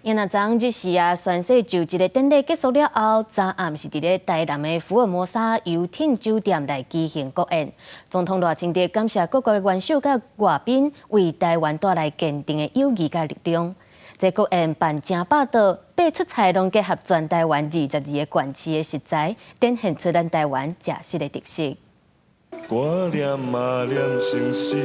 因那昨日时宣誓就职的典礼结束了后，昨暗是伫咧台南的福尔摩沙游艇酒店来举行国宴。总统赖清德感谢各国元首甲外宾为台湾带来坚定的友谊甲力量。这国宴办正霸道，8出菜拢结合全台湾22个县市的食材，展现出咱台湾食食的特色。我念啊念生死。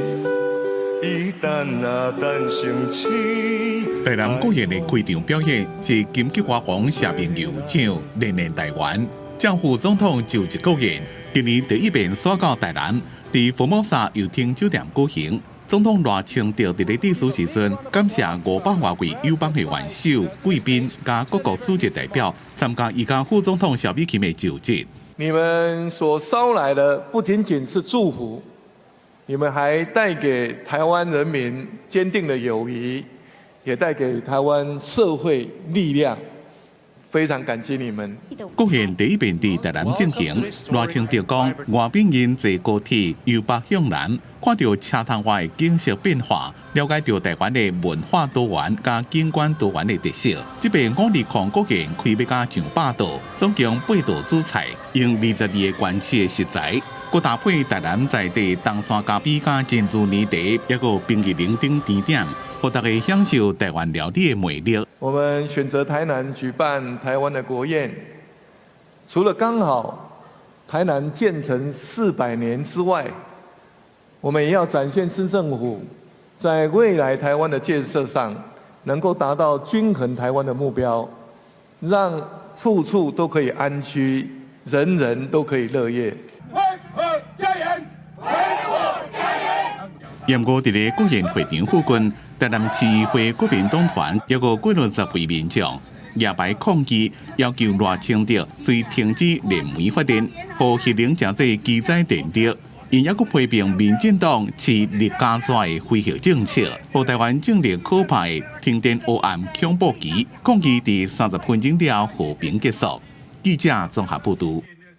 台南国宴的开场表演是金吉华王谢明友唱《恋恋台湾》，正副总统就职国宴今年第一遍刷到台南，伫福摩沙游艇酒店举行。总统赖清德伫咧致辞时阵，感谢500多位友邦的元首、贵宾加各国使节代表参加伊家副总统萧美琴的就职。你们所捎来的不仅仅是祝福。 你们还带给台湾人民坚定的友谊，也带给台湾社会力量，非常感激你们。国宴第一遍伫台南进行，赖清德讲，外宾因坐高铁由北向南，看到车塘外的景色变化，了解到台湾的文化多元加景观多元的特色。这遍520国宴开要甲上百道，总共8道主菜，用22个县市的食材。 佮搭配台南在地东山咖啡加珍珠泥茶，也有冰淇淋等甜点，让大家享受台湾料理的魅力。我们选择台南举办台湾的国宴，除了刚好台南建成400年之外，我们也要展现市政府在未来台湾的建设上，能够达到均衡台湾的目标，让处处都可以安居，人人都可以乐业。 严过伫咧国宴会场附近，台南市议会国民党团约过60位民众夜排抗议，要求赖清德随停止燃煤发电，和核能经济基载电力。因也阁批评民进党是立家抓的非核政策，和台湾政治可怕的停电黑暗恐怖期，抗议伫30分钟了和平结束。记者综合报道。